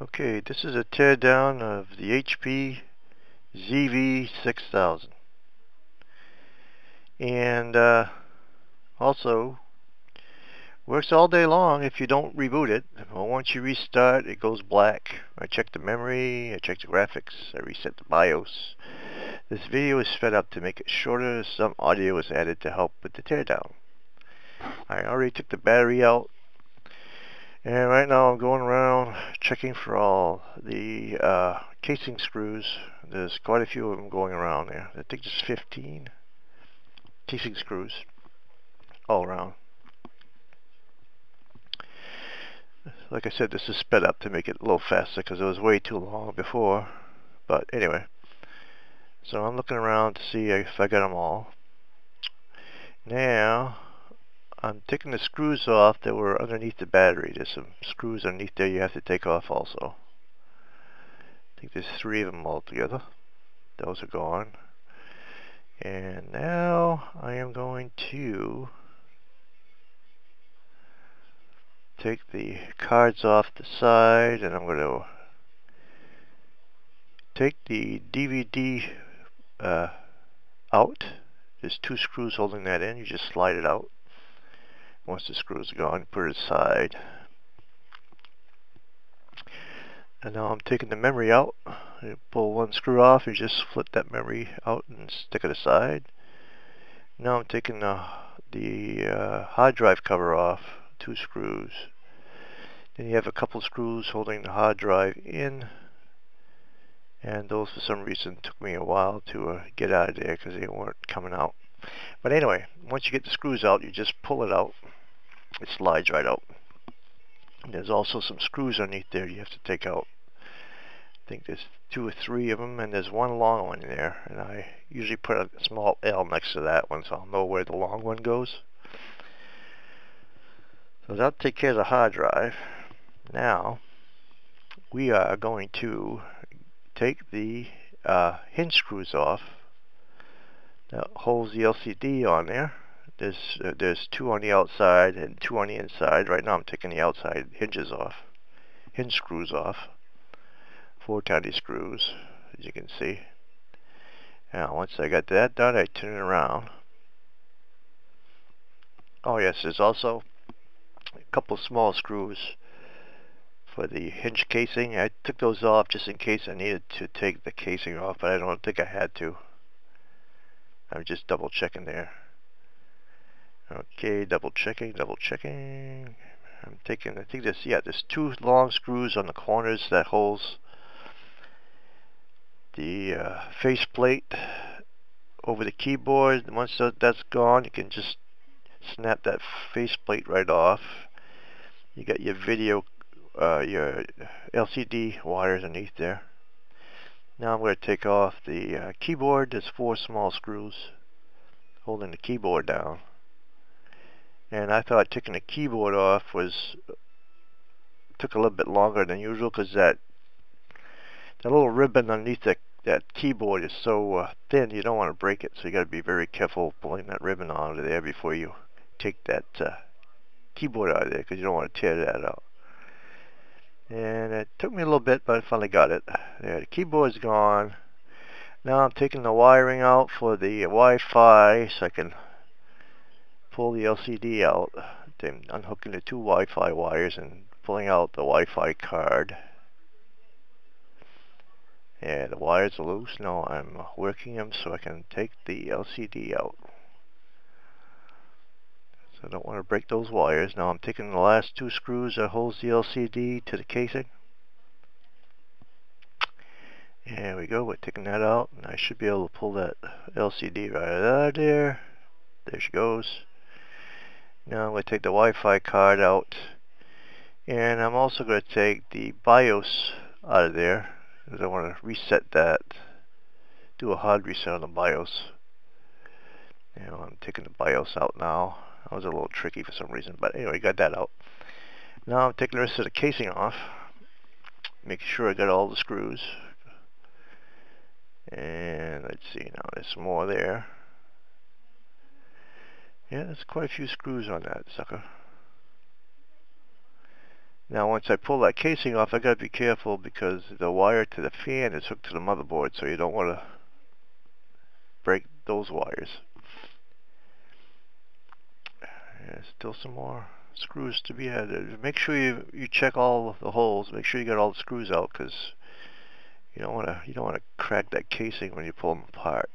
Okay, this is a teardown of the HP zv6000, and also works all day long if you don't reboot it. Well, once you restart, it goes black. I checked the memory, I checked the graphics, I reset the BIOS. This video is sped up to make it shorter. Some audio was added to help with the teardown. I already took the battery out, and right now I'm going around checking for all the casing screws. There's quite a few of them going around there. I think there's 15 casing screws all around. Like I said, this is sped up to make it a little faster because it was way too long before. But anyway, so I'm looking around to see if I got them all. Now, I'm taking the screws off that were underneath the battery. There's some screws underneath there you have to take off also. I think there's 3 of them altogether. Those are gone. And now I am going to take the cards off the side, and I'm going to take the DVD out. There's 2 screws holding that in. You just slide it out. Once the screws are gone, put it aside. And now I'm taking the memory out. You pull 1 screw off, you just flip that memory out and stick it aside. Now I'm taking the hard drive cover off, 2 screws. Then you have a couple screws holding the hard drive in, and those for some reason took me a while to get out of there because they weren't coming out. But anyway, once you get the screws out, you just pull it out. It slides right out. There's also some screws underneath there you have to take out. I think there's 2 or 3 of them, and there's 1 long one in there, and I usually put a small L next to that one so I'll know where the long one goes. So that'll take care of the hard drive. Now we are going to take the hinge screws off that holds the LCD on there. There's 2 on the outside and 2 on the inside. Right now I'm taking the outside hinges off, hinge screws off. 4 tiny screws, as you can see. Now once I got that done, I turn it around. Oh yes, there's also a couple small screws for the hinge casing. I took those off just in case I needed to take the casing off, but I don't think I had to. I'm just double checking there. Okay, double checking. I'm taking, I think there's 2 long screws on the corners that holds the faceplate over the keyboard. Once that's gone, you can just snap that faceplate right off. You got your video, your LCD wires underneath there. Now I'm going to take off the keyboard. There's 4 small screws holding the keyboard down. And I thought taking the keyboard off took a little bit longer than usual because that little ribbon underneath that keyboard is so thin you don't want to break it, so you got to be very careful pulling that ribbon out of there before you take that keyboard out of there because you don't want to tear that out. And it took me a little bit, but I finally got it. There, the keyboard's gone. Now I'm taking the wiring out for the Wi-Fi so I can pull the LCD out. Then unhooking the 2 Wi-Fi wires and pulling out the Wi-Fi card. Yeah, the wires are loose. Now I'm working them so I can take the LCD out. So I don't want to break those wires. Now I'm taking the last 2 screws that holds the LCD to the casing. There we go, we're taking that out, and I should be able to pull that LCD right out of there. There she goes. Now I'm going to take the Wi-Fi card out, and I'm also going to take the BIOS out of there because I want to reset that, do a hard reset on the BIOS. Now I'm taking the BIOS out now. That was a little tricky for some reason, but anyway, got that out. Now I'm taking the rest of the casing off, making sure I got all the screws. And let's see, now there's some more there. Yeah, there's quite a few screws on that sucker. Now once I pull that casing off, I gotta be careful because the wire to the fan is hooked to the motherboard, so you don't want to break those wires. There's still some more screws to be added. Make sure you check all the holes. Make sure you get all the screws out, because you don't want to crack that casing when you pull them apart.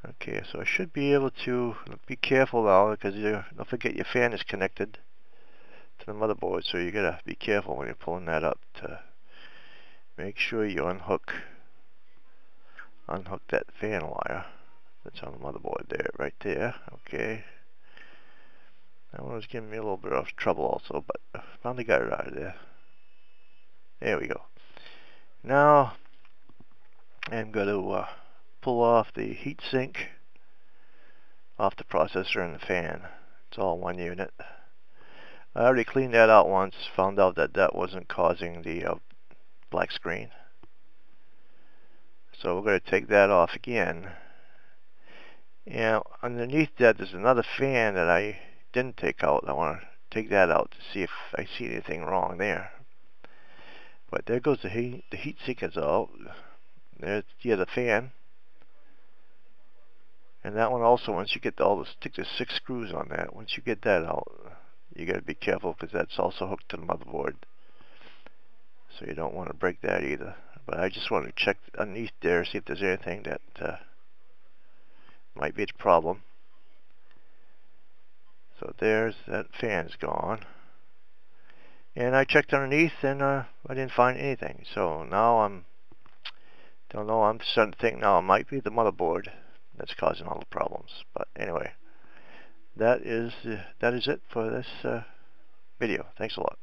Okay, so I should be able to be careful now, because don't forget your fan is connected to the motherboard, so you gotta be careful when you're pulling that up to make sure you unhook that fan wire that's on the motherboard there, right there. Okay. That one was giving me a little bit of trouble also, but I finally got it out of there. There we go. Now I'm going to pull off the heatsink off the processor and the fan. It's all one unit. I already cleaned that out once, found out that that wasn't causing the black screen. So we're going to take that off again. And underneath that there's another fan that I didn't take out. I want to take that out to see if I see anything wrong there. But there goes the heat sink is out. There's the other fan. And that one also, once you get stick the 6 screws on that, once you get that out, you got to be careful because that's also hooked to the motherboard. So you don't want to break that either. But I just want to check underneath there, see if there's anything that might be the problem. So there's that fan's gone. And I checked underneath and I didn't find anything. So now I'm starting to think now it might be the motherboard that's causing all the problems. But anyway, that is it for this video. Thanks a lot.